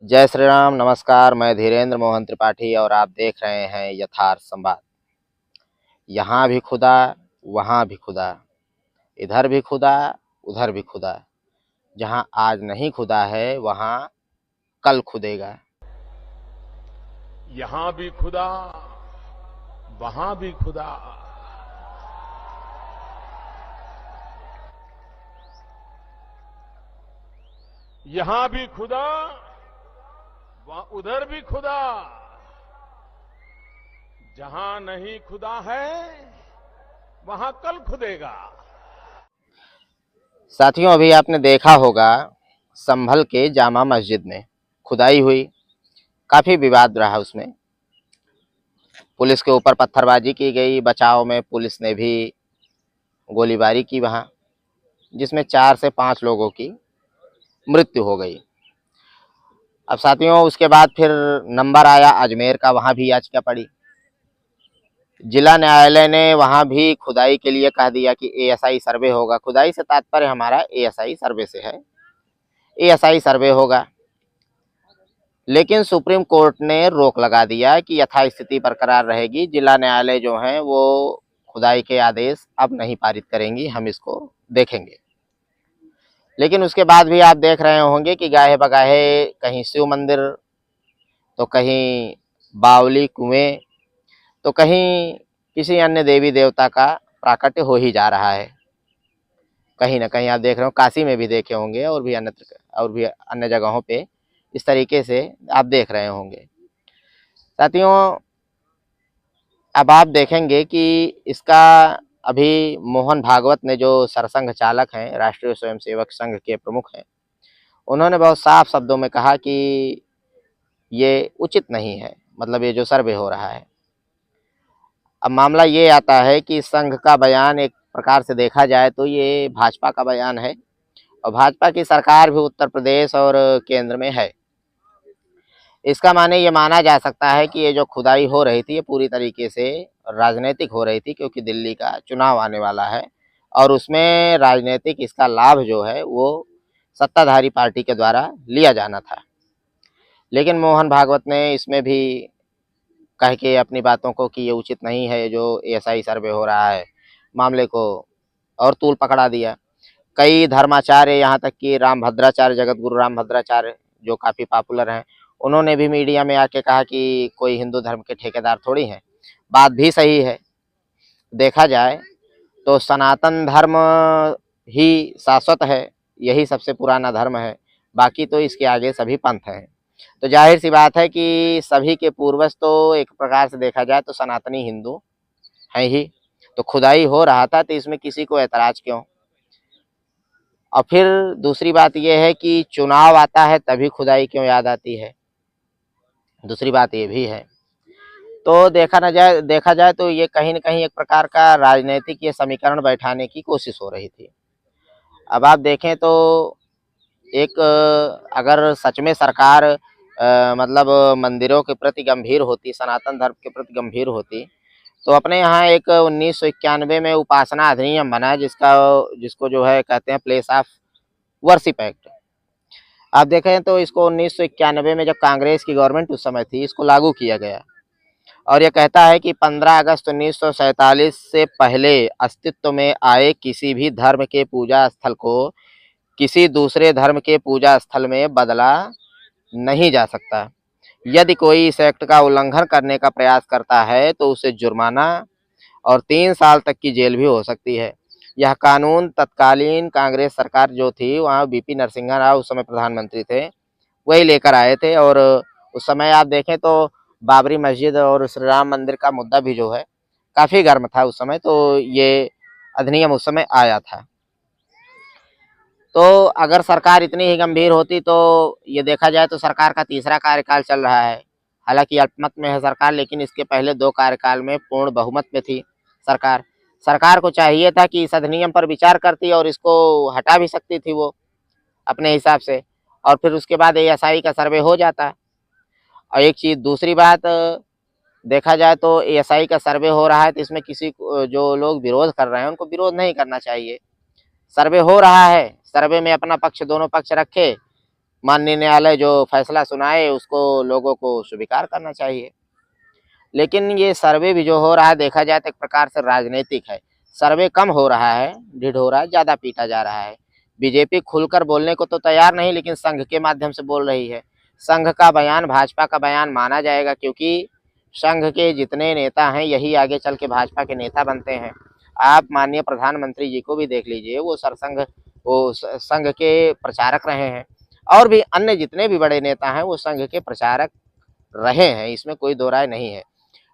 जय श्री राम। नमस्कार, मैं धीरेन्द्र मोहन त्रिपाठी और आप देख रहे हैं यथार्थ संवाद। यहाँ भी खुदा, वहाँ भी खुदा, इधर भी खुदा, उधर भी खुदा। जहाँ आज नहीं खुदा है वहाँ कल खुदेगा। यहां भी खुदा, वहां भी खुदा। यहां भी खुदा, वहां उधर भी खुदा। जहां नहीं खुदा है वहां कल खुदेगा। साथियों, अभी आपने देखा होगा संभल के जामा मस्जिद में खुदाई हुई, काफी विवाद रहा उसमें। पुलिस के ऊपर पत्थरबाजी की गई, बचाव में पुलिस ने भी गोलीबारी की वहां, जिसमें 4 से 5 लोगों की मृत्यु हो गई। अब साथियों, उसके बाद फिर नंबर आया अजमेर का, वहां भी याचिका पड़ी। जिला न्यायालय ने वहां भी खुदाई के लिए कह दिया कि एएसआई सर्वे होगा। खुदाई से तात्पर्य हमारा एएसआई सर्वे से है, एएसआई सर्वे होगा। लेकिन सुप्रीम कोर्ट ने रोक लगा दिया कि यथास्थिति बरकरार रहेगी। जिला न्यायालय जो है वो खुदाई के आदेश अब नहीं पारित करेंगी, हम इसको देखेंगे। लेकिन उसके बाद भी आप देख रहे होंगे कि गाहे बगाहे कहीं शिव मंदिर, तो कहीं बावली कुएं, तो कहीं किसी अन्य देवी देवता का प्राकट्य हो ही जा रहा है। कहीं ना कहीं आप देख रहे हो, काशी में भी देखे होंगे और भी अन्य जगहों पे इस तरीके से आप देख रहे होंगे। साथियों, अब आप देखेंगे कि इसका अभी मोहन भागवत ने, जो सरसंघ चालक हैं, राष्ट्रीय स्वयंसेवक संघ के प्रमुख हैं, उन्होंने बहुत साफ शब्दों में कहा कि ये उचित नहीं है, मतलब ये जो सर्वे हो रहा है। अब मामला ये आता है कि संघ का बयान एक प्रकार से देखा जाए तो ये भाजपा का बयान है, और भाजपा की सरकार भी उत्तर प्रदेश और केंद्र में है। इसका माने ये माना जा सकता है कि ये जो खुदाई हो रही थी ये पूरी तरीके से राजनीतिक हो रही थी, क्योंकि दिल्ली का चुनाव आने वाला है और उसमें राजनीतिक इसका लाभ जो है वो सत्ताधारी पार्टी के द्वारा लिया जाना था। लेकिन मोहन भागवत ने इसमें भी कह के अपनी बातों को कि ये उचित नहीं है, जो एएसआई सर्वे हो रहा है, मामले को और तूल पकड़ा दिया। कई धर्माचार्य, यहाँ तक कि रामभद्राचार्य, जगत गुरु रामभद्राचार्य जो काफ़ी पॉपुलर हैं, उन्होंने भी मीडिया में आके कहा कि कोई हिंदू धर्म के ठेकेदार थोड़ी हैं। बात भी सही है। देखा जाए तो सनातन धर्म ही शाश्वत है, यही सबसे पुराना धर्म है, बाकी तो इसके आगे सभी पंथ हैं। तो जाहिर सी बात है कि सभी के पूर्वज तो एक प्रकार से देखा जाए तो सनातनी हिंदू हैं ही। तो खुदाई हो रहा था तो इसमें किसी को ऐतराज क्यों। और फिर दूसरी बात यह है कि चुनाव आता है तभी खुदाई क्यों याद आती है, दूसरी बात ये भी है। तो देखा जाए तो ये कहीं न कहीं एक प्रकार का राजनीतिक ये समीकरण बैठाने की कोशिश हो रही थी। अब आप देखें तो एक अगर सच में सरकार मतलब मंदिरों के प्रति गंभीर होती, सनातन धर्म के प्रति गंभीर होती, तो अपने यहाँ एक 1991 में उपासना अधिनियम बना, जिसको जो है कहते हैं प्लेस ऑफ वर्शिप एक्ट। आप देखें तो इसको 1991 में जब कांग्रेस की गवर्नमेंट उस समय थी, इसको लागू किया गया। और यह कहता है कि 15 अगस्त 1947 से पहले अस्तित्व में आए किसी भी धर्म के पूजा स्थल को किसी दूसरे धर्म के पूजा स्थल में बदला नहीं जा सकता। यदि कोई इस एक्ट का उल्लंघन करने का प्रयास करता है तो उसे जुर्माना और 3 साल तक की जेल भी हो सकती है। यह कानून तत्कालीन कांग्रेस सरकार जो थी, वहाँ बीपी नरसिम्हा राव उस समय प्रधानमंत्री थे, वही लेकर आए थे। और उस समय आप देखें तो बाबरी मस्जिद और श्री राम मंदिर का मुद्दा भी जो है काफ़ी गर्म था उस समय, तो ये अधिनियम उस समय आया था। तो अगर सरकार इतनी ही गंभीर होती तो ये देखा जाए तो सरकार का तीसरा कार्यकाल चल रहा है। हालांकि अल्पमत में है सरकार, लेकिन इसके पहले 2 कार्यकाल में पूर्ण बहुमत में थी सरकार। सरकार को चाहिए था कि इस अधिनियम पर विचार करती और इसको हटा भी सकती थी वो अपने हिसाब से, और फिर उसके बाद एएसआई का सर्वे हो जाता। और एक चीज़ दूसरी बात, देखा जाए तो एएसआई का सर्वे हो रहा है तो इसमें किसी को, जो लोग विरोध कर रहे हैं उनको विरोध नहीं करना चाहिए। सर्वे हो रहा है, सर्वे में अपना पक्ष दोनों पक्ष रखे, माननीय न्यायालय जो फैसला सुनाए उसको लोगों को स्वीकार करना चाहिए। लेकिन ये सर्वे भी जो हो रहा है देखा जाए तो एक प्रकार से राजनीतिक है। सर्वे कम हो रहा है, ढिढोरा ज़्यादा पीटा जा रहा है। बीजेपी खुलकर बोलने को तो तैयार नहीं, लेकिन संघ के माध्यम से बोल रही है। संघ का बयान भाजपा का बयान माना जाएगा, क्योंकि संघ के जितने नेता हैं यही आगे चल के भाजपा के नेता बनते हैं। आप माननीय प्रधानमंत्री जी को भी देख लीजिए, वो संघ के प्रचारक रहे हैं, और भी अन्य जितने भी बड़े नेता हैं वो संघ के प्रचारक रहे हैं, इसमें कोई दो राय नहीं है।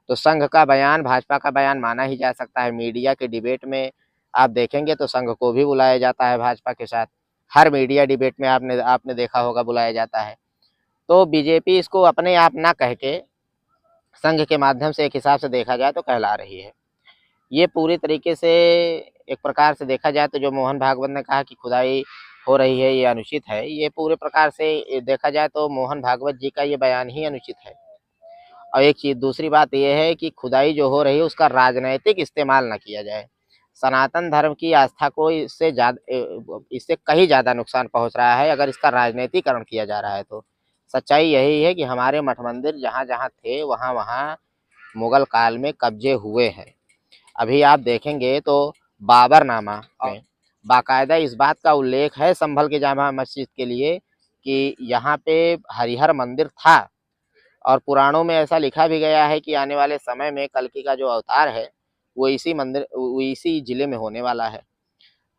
तो संघ का बयान भाजपा का बयान माना ही जा सकता है। मीडिया के डिबेट में आप देखेंगे तो संघ को भी बुलाया जाता है भाजपा के साथ। हर मीडिया डिबेट में आपने आपने देखा होगा बुलाया जाता है। तो बीजेपी इसको अपने आप ना कह के संघ के माध्यम से एक हिसाब से देखा जाए तो कहला रही है। ये पूरी तरीके से एक प्रकार से देखा जाए तो जो मोहन भागवत ने कहा कि खुदाई हो रही है ये अनुचित है, ये पूरे प्रकार से देखा जाए तो मोहन भागवत जी का ये बयान ही अनुचित है। और एक चीज़ दूसरी बात ये है कि खुदाई जो हो रही है उसका राजनैतिक इस्तेमाल ना किया जाए। सनातन धर्म की आस्था को इससे कहीं ज़्यादा नुकसान पहुँच रहा है अगर इसका राजनीतिकरण किया जा रहा है तो। सच्चाई यही है कि हमारे मठ मंदिर जहाँ-जहाँ थे वहाँ-वहाँ मुगल काल में कब्जे हुए हैं। अभी आप देखेंगे तो बाबरनामा में बाकायदा इस बात का उल्लेख है संभल के जामा मस्जिद के लिए कि यहाँ पे हरिहर मंदिर था, और पुराणों में ऐसा लिखा भी गया है कि आने वाले समय में कल्कि का जो अवतार है वो इसी जिले में होने वाला है।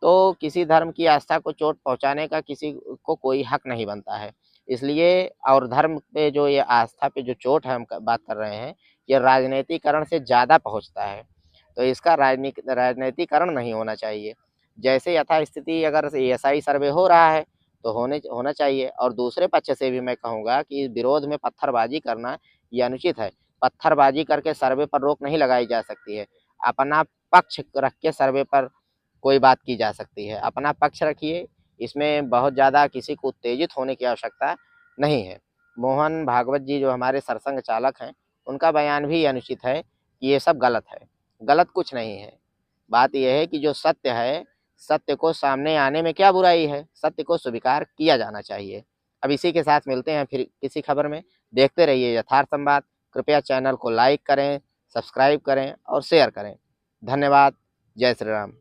तो किसी धर्म की आस्था को चोट पहुँचाने का किसी को कोई हक नहीं बनता है। इसलिए और धर्म पे जो ये आस्था पे जो चोट है हम बात कर रहे हैं, ये राजनीतिकरण से ज़्यादा पहुँचता है। तो इसका राजनीतिकरण नहीं होना चाहिए। जैसे यथास्थिति अगर एएसआई सर्वे हो रहा है तो होना चाहिए, और दूसरे पक्ष से भी मैं कहूँगा कि विरोध में पत्थरबाजी करना ये अनुचित है। पत्थरबाजी करके सर्वे पर रोक नहीं लगाई जा सकती है। अपना पक्ष रख के सर्वे पर कोई बात की जा सकती है। अपना पक्ष रखिए, इसमें बहुत ज़्यादा किसी को उत्तेजित होने की आवश्यकता नहीं है। मोहन भागवत जी जो हमारे सरसंघ चालक हैं, उनका बयान भी अनुचित है कि ये सब गलत है। गलत कुछ नहीं है। बात ये है कि जो सत्य है, सत्य को सामने आने में क्या बुराई है? सत्य को स्वीकार किया जाना चाहिए। अब इसी के साथ मिलते हैं फिर किसी खबर में। देखते रहिए यथार्थ संवाद। कृपया चैनल को लाइक करें, सब्सक्राइब करें और शेयर करें। धन्यवाद। जय श्री राम।